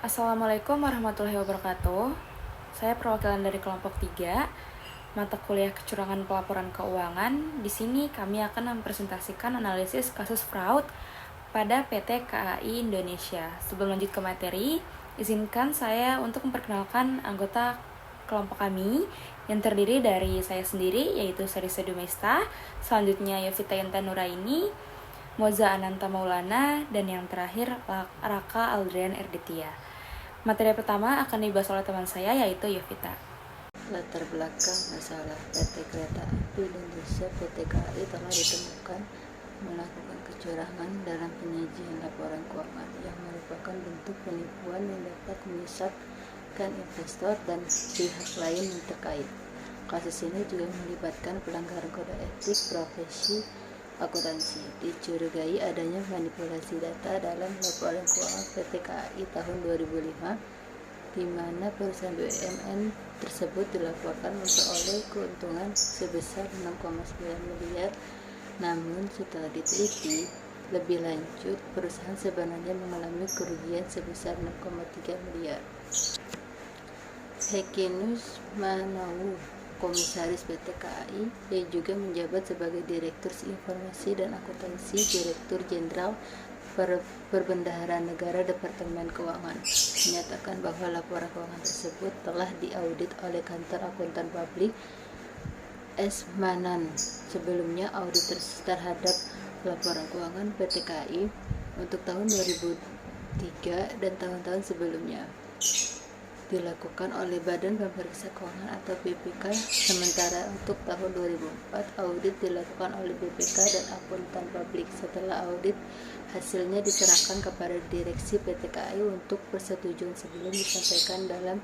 Assalamualaikum warahmatullahi wabarakatuh. Saya perwakilan dari kelompok 3, mata kuliah kecurangan pelaporan keuangan. Di sini kami akan mempresentasikan analisis kasus fraud pada PT KAI Indonesia. Sebelum lanjut ke materi, izinkan saya untuk memperkenalkan anggota kelompok kami yang terdiri dari saya sendiri, yaitu Sarisa Dumesta, selanjutnya Yovita Yenta Nuraini, Moza Ananta Maulana, dan yang terakhir Raka Aldrian Erditia. Materi pertama akan dibahas oleh teman saya, yaitu Yovita. Latar belakang masalah PT Kereta Api Indonesia PT KAI telah ditemukan melakukan kecurangan dalam penyajian laporan keuangan yang merupakan bentuk penipuan yang dapat menyesatkan investor dan pihak lain yang terkait. Kasus ini juga melibatkan pelanggaran kode etik profesi akuntansi. Dicurigai adanya manipulasi data dalam laporan keuangan PT KAI tahun 2005, di mana perusahaan BUMN tersebut dilaporkan memperoleh keuntungan sebesar 6,9 miliar. Namun setelah diteliti lebih lanjut, perusahaan sebenarnya mengalami kerugian sebesar 6,3 miliar. Hekinus Manawu, Komisaris PT KAI, yang juga menjabat sebagai Direktur Informasi dan Akuntansi Direktur Jenderal Perbendaharaan Negara Departemen Keuangan, menyatakan bahwa laporan keuangan tersebut telah diaudit oleh kantor akuntan publik S. Manan. Sebelumnya, audit terhadap laporan keuangan PT KAI untuk tahun 2003 dan tahun-tahun sebelumnya dilakukan oleh Badan Pemeriksa Keuangan atau BPK. Sementara untuk tahun 2004, audit dilakukan oleh BPK dan akuntan publik. Setelah audit, hasilnya diserahkan kepada direksi PT KAI untuk persetujuan sebelum disampaikan dalam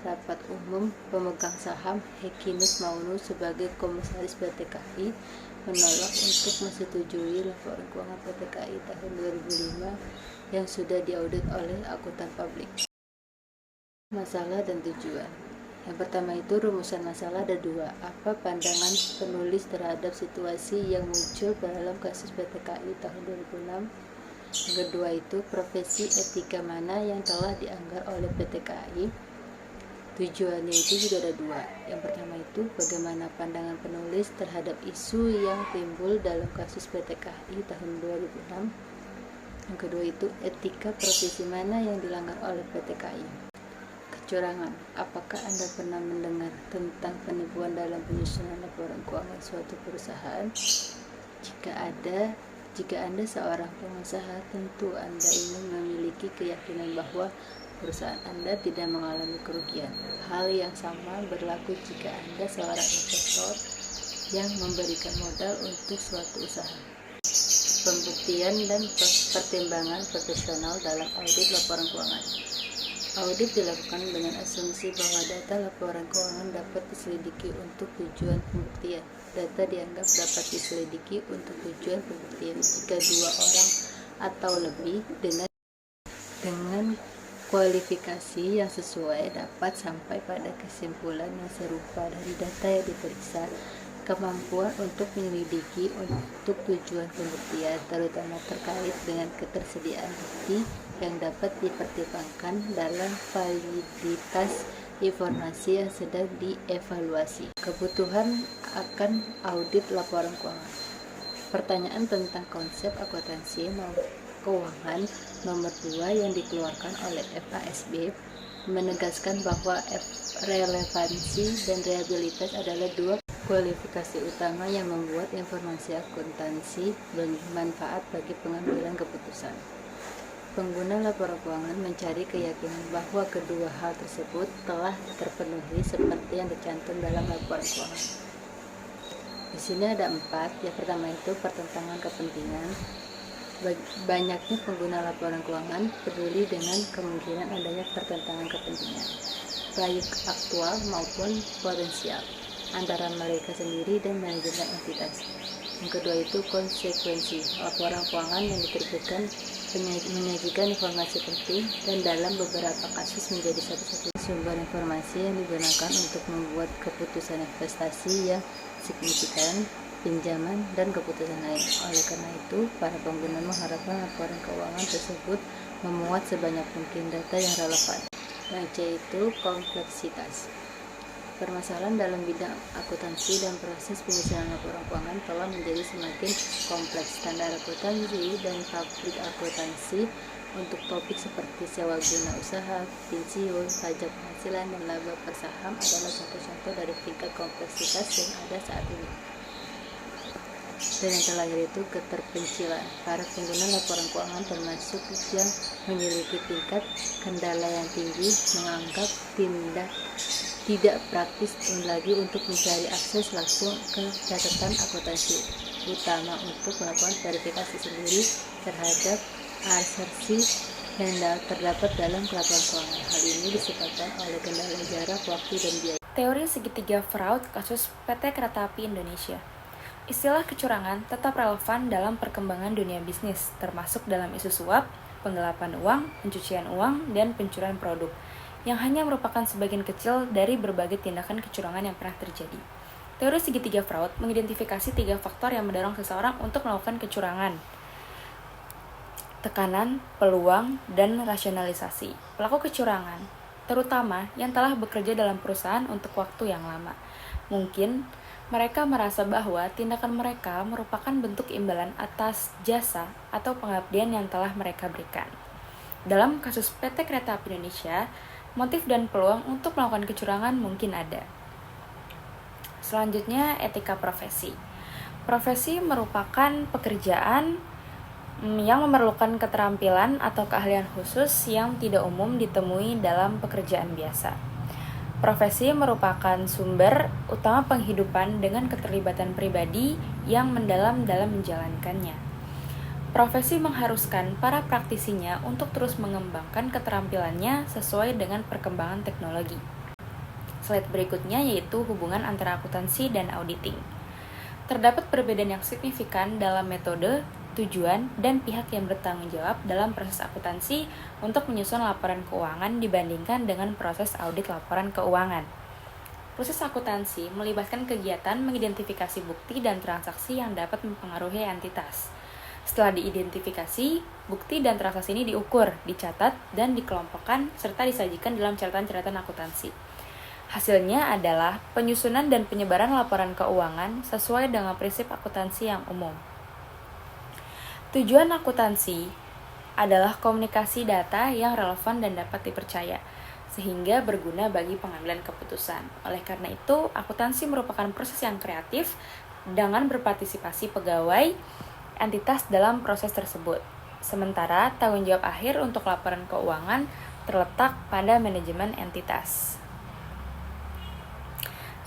rapat umum. Pemegang saham Hekinus Maunu sebagai Komisaris PT KAI menolak untuk menyetujui laporan keuangan PT KAI tahun 2005 yang sudah diaudit oleh akuntan publik. Masalah dan tujuan. Yang pertama itu rumusan masalah ada dua. Apa pandangan penulis terhadap situasi yang muncul dalam kasus PT KAI tahun 2006? Yang kedua itu profesi etika mana yang telah dianggar oleh PT KAI? Tujuannya itu juga ada dua. Yang pertama itu bagaimana pandangan penulis terhadap isu yang timbul dalam kasus PT KAI tahun 2006. Yang kedua itu etika profesi mana yang dilanggar oleh PT KAI. Kecurangan. Apakah Anda pernah mendengar tentang penipuan dalam penyusunan laporan keuangan suatu perusahaan? Jika Anda seorang pengusaha, tentu Anda ingin memiliki keyakinan bahwa perusahaan Anda tidak mengalami kerugian. Hal yang sama berlaku jika Anda seorang investor yang memberikan modal untuk suatu usaha. Pembuktian dan pertimbangan profesional dalam audit laporan keuangan. Audit dilakukan dengan asumsi bahwa data laporan keuangan dapat diselidiki untuk tujuan pembuktian. Data dianggap dapat diselidiki untuk tujuan pembuktian jika dua orang atau lebih dengan kualifikasi yang sesuai dapat sampai pada kesimpulan yang serupa dari data yang diperiksa. Kemampuan untuk menyelidiki untuk tujuan pembuktian, terutama terkait dengan ketersediaan bukti yang dapat dipertimbangkan dalam validitas informasi yang sedang dievaluasi. Kebutuhan akan audit laporan keuangan. Pertanyaan tentang konsep akuntansi keuangan nomor 2 yang dikeluarkan oleh FASB menegaskan bahwa relevansi dan reliabilitas adalah dua kualifikasi utama yang membuat informasi akuntansi bermanfaat bagi pengambilan keputusan. Pengguna laporan keuangan mencari keyakinan bahwa kedua hal tersebut telah terpenuhi seperti yang dicantum dalam laporan keuangan. Di sini ada 4. Yang pertama itu pertentangan kepentingan. Banyaknya pengguna laporan keuangan peduli dengan kemungkinan adanya pertentangan kepentingan, baik aktual maupun potensial, antara mereka sendiri dan manajemen entitas. Yang kedua itu konsekuensi. Laporan keuangan yang diterbitkan menyajikan informasi penting dan dalam beberapa kasus menjadi satu-satunya sumber informasi yang digunakan untuk membuat keputusan investasi yang signifikan, pinjaman, dan keputusan lain. Oleh karena itu, para pengguna mengharapkan laporan keuangan tersebut memuat sebanyak mungkin data yang relevan. Yang C itu kompleksitas. Permasalahan dalam bidang akuntansi dan proses penyusunan laporan keuangan telah menjadi semakin kompleks. Standar akuntansi dan publik akuntansi untuk topik seperti sewa guna usaha, pensiun, pajak penghasilan, dan laba per saham adalah contoh-contoh dari tingkat kompleksitas yang ada saat ini. Dan yang terakhir itu keterpencilan. Para pengguna laporan keuangan termasuk yang memiliki tingkat kendala yang tinggi menganggap tidak praktis lagi untuk mencari akses langsung ke catatan akuntansi, utama untuk melakukan verifikasi sendiri terhadap asersi yang terdapat dalam laporan keuangan. Hal ini disebabkan oleh kendala jarak, waktu, dan biaya. Teori segitiga fraud kasus PT Kereta Api Indonesia. Istilah kecurangan tetap relevan dalam perkembangan dunia bisnis, termasuk dalam isu suap, penggelapan uang, pencucian uang, dan pencurian produk, yang hanya merupakan sebagian kecil dari berbagai tindakan kecurangan yang pernah terjadi. Teori segitiga fraud mengidentifikasi 3 faktor yang mendorong seseorang untuk melakukan kecurangan: tekanan, peluang, dan rasionalisasi. Pelaku kecurangan, terutama yang telah bekerja dalam perusahaan untuk waktu yang lama. Mungkin mereka merasa bahwa tindakan mereka merupakan bentuk imbalan atas jasa atau pengabdian yang telah mereka berikan. Dalam kasus PT Kereta Api Indonesia, motif dan peluang untuk melakukan kecurangan mungkin ada. Selanjutnya, etika profesi. Profesi merupakan pekerjaan yang memerlukan keterampilan atau keahlian khusus yang tidak umum ditemui dalam pekerjaan biasa. Profesi merupakan sumber utama penghidupan dengan keterlibatan pribadi yang mendalam dalam menjalankannya. Profesi mengharuskan para praktisinya untuk terus mengembangkan keterampilannya sesuai dengan perkembangan teknologi. Slide berikutnya yaitu hubungan antara akuntansi dan auditing. Terdapat perbedaan yang signifikan dalam metode, tujuan, dan pihak yang bertanggung jawab dalam proses akuntansi untuk menyusun laporan keuangan dibandingkan dengan proses audit laporan keuangan. Proses akuntansi melibatkan kegiatan mengidentifikasi bukti dan transaksi yang dapat mempengaruhi entitas. Setelah diidentifikasi, bukti dan transaksi ini diukur, dicatat, dan dikelompokkan serta disajikan dalam catatan-catatan akuntansi. Hasilnya adalah penyusunan dan penyebaran laporan keuangan sesuai dengan prinsip akuntansi yang umum. Tujuan akuntansi adalah komunikasi data yang relevan dan dapat dipercaya, sehingga berguna bagi pengambilan keputusan. Oleh karena itu, akuntansi merupakan proses yang kreatif dengan berpartisipasi pegawai entitas dalam proses tersebut. Sementara, tanggung jawab akhir untuk laporan keuangan terletak pada manajemen entitas.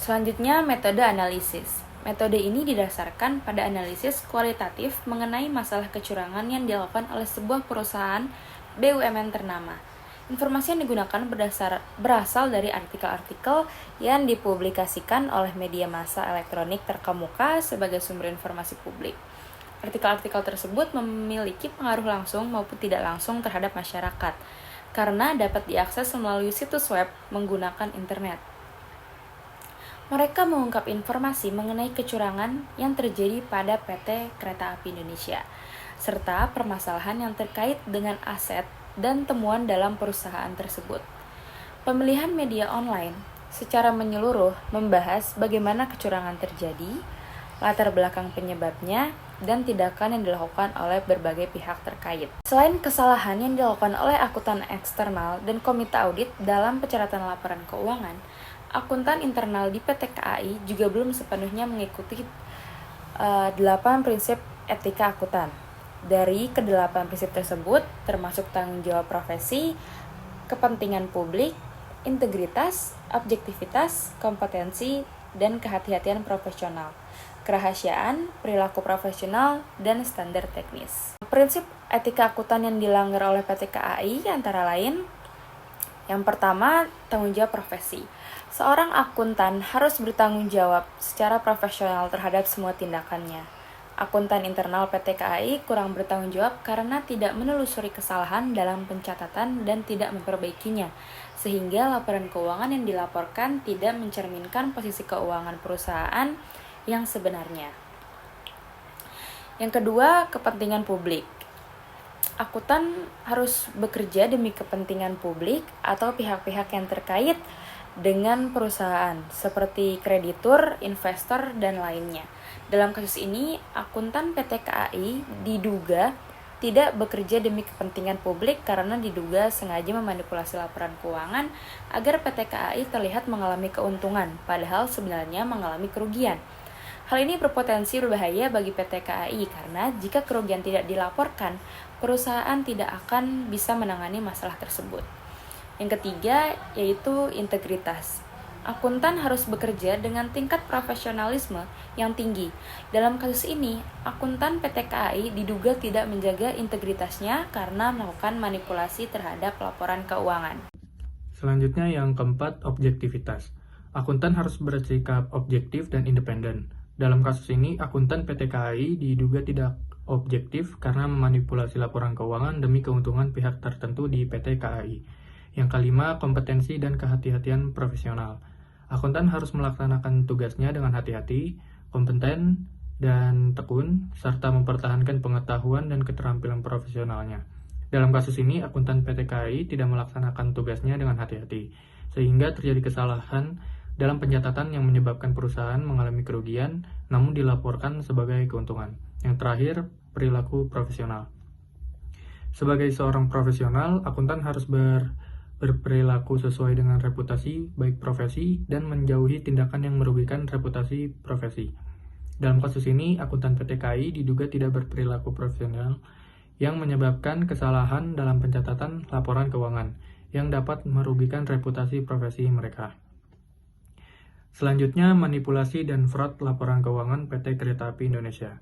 Selanjutnya, metode analisis. Metode ini didasarkan pada analisis kualitatif mengenai masalah kecurangan yang dilakukan oleh sebuah perusahaan BUMN ternama. Informasi yang digunakan berasal dari artikel-artikel yang dipublikasikan oleh media massa elektronik terkemuka sebagai sumber informasi publik. Artikel-artikel tersebut memiliki pengaruh langsung maupun tidak langsung terhadap masyarakat, karena dapat diakses melalui situs web menggunakan internet. Mereka mengungkap informasi mengenai kecurangan yang terjadi pada PT Kereta Api Indonesia, serta permasalahan yang terkait dengan aset dan temuan dalam perusahaan tersebut. Pemilihan media online secara menyeluruh membahas bagaimana kecurangan terjadi, latar belakang penyebabnya, dan tindakan yang dilakukan oleh berbagai pihak terkait. Selain kesalahan yang dilakukan oleh akuntan eksternal dan komite audit dalam pencatatan laporan keuangan, akuntan internal di PT KAI juga belum sepenuhnya mengikuti 8 prinsip etika akuntan. Dari ke-8 prinsip tersebut termasuk tanggung jawab profesi, kepentingan publik, integritas, objektivitas, kompetensi, dan kehati-hatian profesional, kerahasiaan, perilaku profesional, dan standar teknis. Prinsip etika akuntan yang dilanggar oleh PT KAI antara lain: yang pertama, tanggung jawab profesi. Seorang akuntan harus bertanggung jawab secara profesional terhadap semua tindakannya. Akuntan internal PT KAI kurang bertanggung jawab karena tidak menelusuri kesalahan dalam pencatatan dan tidak memperbaikinya, sehingga laporan keuangan yang dilaporkan tidak mencerminkan posisi keuangan perusahaan yang sebenarnya. Yang kedua, kepentingan publik. akuntan harus bekerja demi kepentingan publik atau pihak-pihak yang terkait dengan perusahaan, seperti kreditur, investor, dan lainnya. Dalam kasus ini, akuntan PT KAI diduga tidak bekerja demi kepentingan publik karena diduga sengaja memanipulasi laporan keuangan agar PT KAI terlihat mengalami keuntungan, padahal sebenarnya mengalami kerugian. Hal ini berpotensi berbahaya bagi PT KAI karena jika kerugian tidak dilaporkan, perusahaan tidak akan bisa menangani masalah tersebut. Yang ketiga yaitu integritas. Akuntan harus bekerja dengan tingkat profesionalisme yang tinggi. Dalam kasus ini, akuntan PT KAI diduga tidak menjaga integritasnya karena melakukan manipulasi terhadap laporan keuangan. Selanjutnya yang keempat, objektivitas. Akuntan harus bersikap objektif dan independen. Dalam kasus ini, akuntan PT KAI diduga tidak objektif karena memanipulasi laporan keuangan demi keuntungan pihak tertentu di PT KAI. Yang kelima, kompetensi dan kehati-hatian profesional. Akuntan harus melaksanakan tugasnya dengan hati-hati, kompeten, dan tekun, serta mempertahankan pengetahuan dan keterampilan profesionalnya. Dalam kasus ini, akuntan PT KAI tidak melaksanakan tugasnya dengan hati-hati, sehingga terjadi kesalahan dalam pencatatan yang menyebabkan perusahaan mengalami kerugian, namun dilaporkan sebagai keuntungan. Yang terakhir, perilaku profesional. Sebagai seorang profesional, akuntan harus berperilaku sesuai dengan reputasi baik profesi dan menjauhi tindakan yang merugikan reputasi profesi. Dalam kasus ini, akuntan PT KAI diduga tidak berperilaku profesional yang menyebabkan kesalahan dalam pencatatan laporan keuangan yang dapat merugikan reputasi profesi mereka. Selanjutnya, manipulasi dan fraud laporan keuangan PT Kereta Api Indonesia.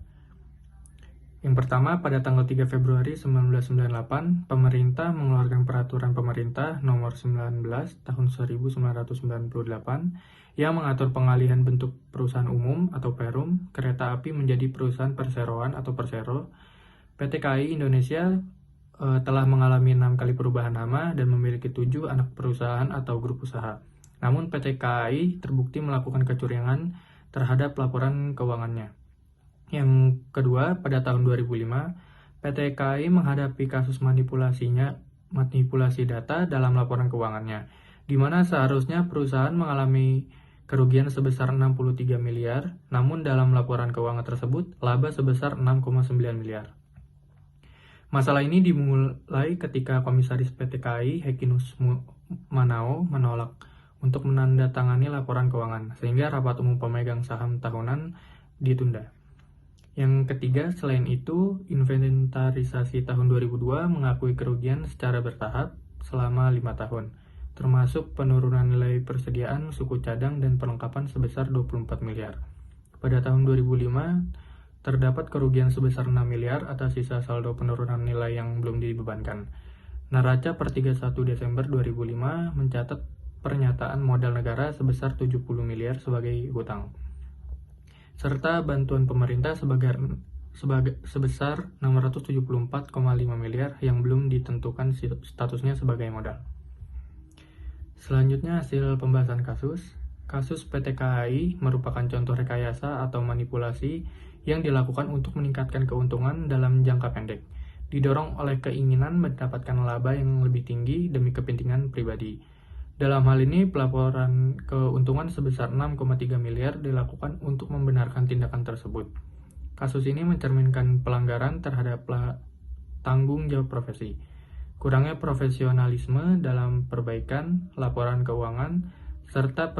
Yang pertama, pada tanggal 3 Februari 1998, pemerintah mengeluarkan peraturan pemerintah nomor 19 tahun 1998 yang mengatur pengalihan bentuk perusahaan umum atau Perum kereta api menjadi perusahaan perseroan atau Persero. PT KAI Indonesia telah mengalami 6 kali perubahan nama dan memiliki 7 anak perusahaan atau grup usaha. Namun PT KAI terbukti melakukan kecurangan terhadap laporan keuangannya. Yang kedua, pada tahun 2005, PT KAI menghadapi kasus manipulasi data dalam laporan keuangannya, di mana seharusnya perusahaan mengalami kerugian sebesar 63 miliar, namun dalam laporan keuangan tersebut, laba sebesar 6,9 miliar. Masalah ini dimulai ketika Komisaris PT KAI, Hekinus Manao, menolak untuk menandatangani laporan keuangan, sehingga rapat umum pemegang saham tahunan ditunda. Yang ketiga, selain itu, inventarisasi tahun 2002 mengakui kerugian secara bertahap selama 5 tahun, termasuk penurunan nilai persediaan, suku cadang, dan perlengkapan sebesar 24 miliar. Pada tahun 2005, terdapat kerugian sebesar 6 miliar atas sisa saldo penurunan nilai yang belum dibebankan. Neraca per 31 Desember 2005 mencatat pernyataan modal negara sebesar 70 miliar sebagai hutang, serta bantuan pemerintah sebesar 674,5 miliar yang belum ditentukan statusnya sebagai modal. Selanjutnya, hasil pembahasan kasus. Kasus PT KAI merupakan contoh rekayasa atau manipulasi yang dilakukan untuk meningkatkan keuntungan dalam jangka pendek, didorong oleh keinginan mendapatkan laba yang lebih tinggi demi kepentingan pribadi. Dalam hal ini, pelaporan keuntungan sebesar 6,3 miliar dilakukan untuk membenarkan tindakan tersebut. Kasus ini mencerminkan pelanggaran terhadap tanggung jawab profesi, kurangnya profesionalisme dalam perbaikan laporan keuangan, serta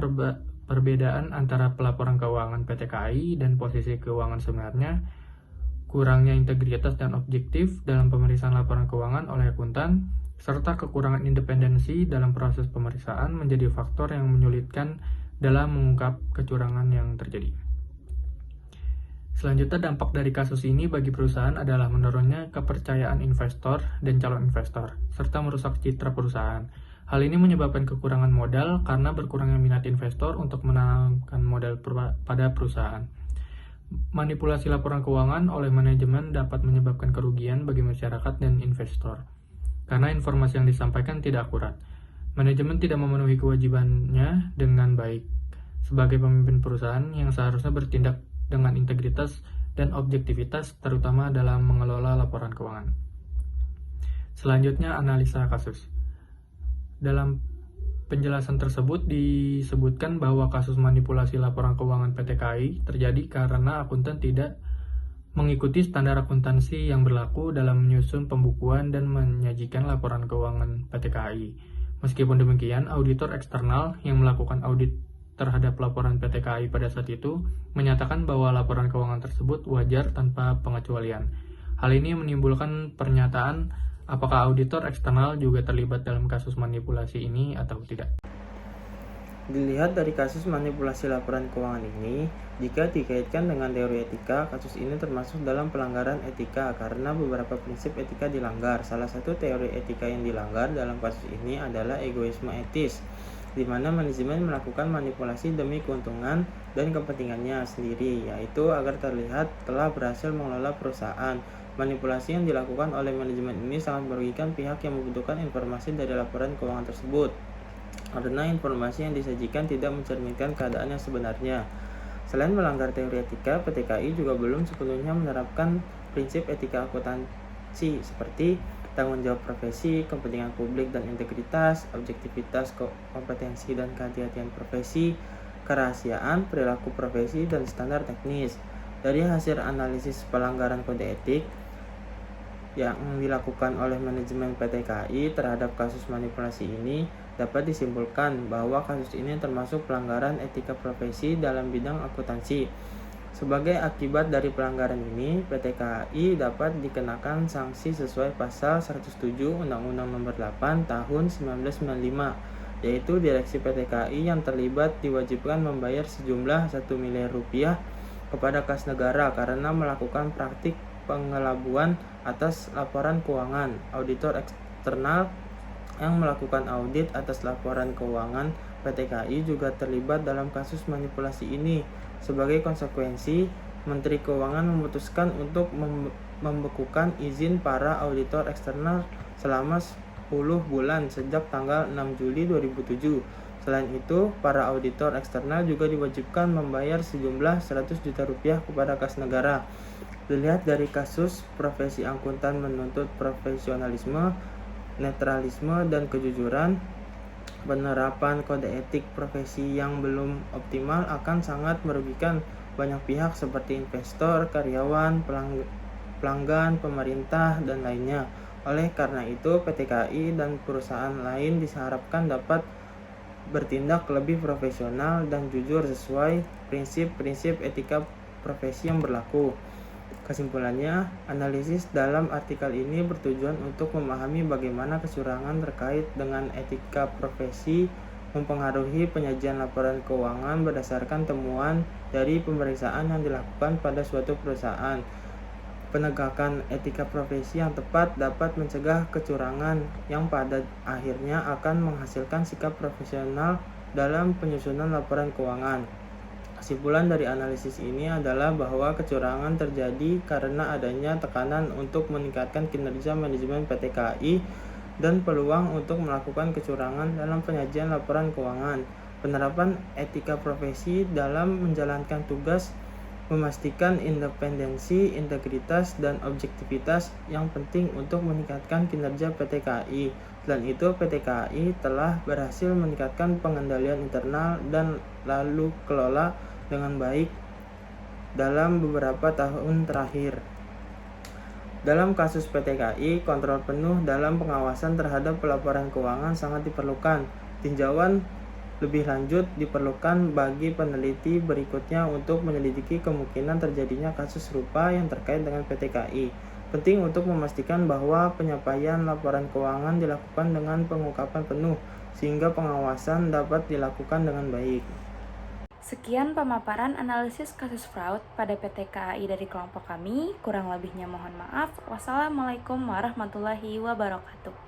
perbedaan antara pelaporan keuangan PT KAI dan posisi keuangan sebenarnya, kurangnya integritas dan objektif dalam pemeriksaan laporan keuangan oleh akuntan, serta kekurangan independensi dalam proses pemeriksaan menjadi faktor yang menyulitkan dalam mengungkap kecurangan yang terjadi. Selanjutnya, dampak dari kasus ini bagi perusahaan adalah menurunnya kepercayaan investor dan calon investor, serta merusak citra perusahaan. Hal ini menyebabkan kekurangan modal karena berkurangnya minat investor untuk menanamkan modal pada perusahaan. Manipulasi laporan keuangan oleh manajemen dapat menyebabkan kerugian bagi masyarakat dan investor, karena informasi yang disampaikan tidak akurat. Manajemen tidak memenuhi kewajibannya dengan baik sebagai pemimpin perusahaan yang seharusnya bertindak dengan integritas dan objektivitas, terutama dalam mengelola laporan keuangan. Selanjutnya, analisa kasus. Dalam penjelasan tersebut disebutkan bahwa kasus manipulasi laporan keuangan PT KAI terjadi karena akuntan tidak mengikuti standar akuntansi yang berlaku dalam menyusun pembukuan dan menyajikan laporan keuangan PT KAI. Meskipun demikian, auditor eksternal yang melakukan audit terhadap laporan PT KAI pada saat itu menyatakan bahwa laporan keuangan tersebut wajar tanpa pengecualian. Hal ini menimbulkan pernyataan apakah auditor eksternal juga terlibat dalam kasus manipulasi ini atau tidak. Dilihat dari kasus manipulasi laporan keuangan ini, jika dikaitkan dengan teori etika, kasus ini termasuk dalam pelanggaran etika karena beberapa prinsip etika dilanggar. Salah satu teori etika yang dilanggar dalam kasus ini adalah egoisme etis, di mana manajemen melakukan manipulasi demi keuntungan dan kepentingannya sendiri, yaitu agar terlihat telah berhasil mengelola perusahaan. Manipulasi yang dilakukan oleh manajemen ini sangat merugikan pihak yang membutuhkan informasi dari laporan keuangan tersebut, karena informasi yang disajikan tidak mencerminkan keadaan yang sebenarnya. Selain melanggar teori etika, PT KAI juga belum sepenuhnya menerapkan prinsip etika akuntansi seperti tanggung jawab profesi, kepentingan publik dan integritas, objektivitas, kompetensi dan kehati-hatian profesi, kerahasiaan, perilaku profesi, dan standar teknis. Dari hasil analisis pelanggaran kode etik yang dilakukan oleh manajemen PT KAI terhadap kasus manipulasi ini, dapat disimpulkan bahwa kasus ini termasuk pelanggaran etika profesi dalam bidang akuntansi. Sebagai akibat dari pelanggaran ini, PT KAI dapat dikenakan sanksi sesuai pasal 107 Undang-Undang Nomor 8 Tahun 1995, yaitu direksi PT KAI yang terlibat diwajibkan membayar sejumlah 1 miliar rupiah kepada kas negara karena melakukan praktik pengelabuan atas laporan keuangan. Auditor eksternal yang melakukan audit atas laporan keuangan PT KAI juga terlibat dalam kasus manipulasi ini. Sebagai konsekuensi, Menteri Keuangan memutuskan untuk membekukan izin para auditor eksternal selama 10 bulan sejak tanggal 6 Juli 2007. Selain itu, para auditor eksternal juga diwajibkan membayar sejumlah 100 juta rupiah kepada kas negara. Dilihat dari kasus, profesi akuntan menuntut profesionalisme, netralisme, dan kejujuran. Penerapan kode etik profesi yang belum optimal akan sangat merugikan banyak pihak seperti investor, karyawan, pelanggan, pemerintah, dan lainnya. Oleh karena itu, PT KAI dan perusahaan lain diharapkan dapat bertindak lebih profesional dan jujur sesuai prinsip-prinsip etika profesi yang berlaku. Kesimpulannya, analisis dalam artikel ini bertujuan untuk memahami bagaimana kecurangan terkait dengan etika profesi mempengaruhi penyajian laporan keuangan berdasarkan temuan dari pemeriksaan yang dilakukan pada suatu perusahaan. Penegakan etika profesi yang tepat dapat mencegah kecurangan yang pada akhirnya akan menghasilkan sikap profesional dalam penyusunan laporan keuangan. Kesimpulan dari analisis ini adalah bahwa kecurangan terjadi karena adanya tekanan untuk meningkatkan kinerja manajemen PT KAI dan peluang untuk melakukan kecurangan dalam penyajian laporan keuangan. Penerapan etika profesi dalam menjalankan tugas memastikan independensi, integritas, dan objektivitas yang penting untuk meningkatkan kinerja PT KAI. Selain itu, PT KAI telah berhasil meningkatkan pengendalian internal dan lalu kelola dengan baik dalam beberapa tahun terakhir. Dalam kasus PT KAI, kontrol penuh dalam pengawasan terhadap pelaporan keuangan sangat diperlukan. Tinjauan lebih lanjut diperlukan bagi peneliti berikutnya untuk menyelidiki kemungkinan terjadinya kasus serupa yang terkait dengan PT KAI. Penting untuk memastikan bahwa penyampaian laporan keuangan dilakukan dengan pengungkapan penuh, sehingga pengawasan dapat dilakukan dengan baik. Sekian pemaparan analisis kasus fraud pada PT KAI dari kelompok kami. Kurang lebihnya mohon maaf. Wassalamualaikum warahmatullahi wabarakatuh.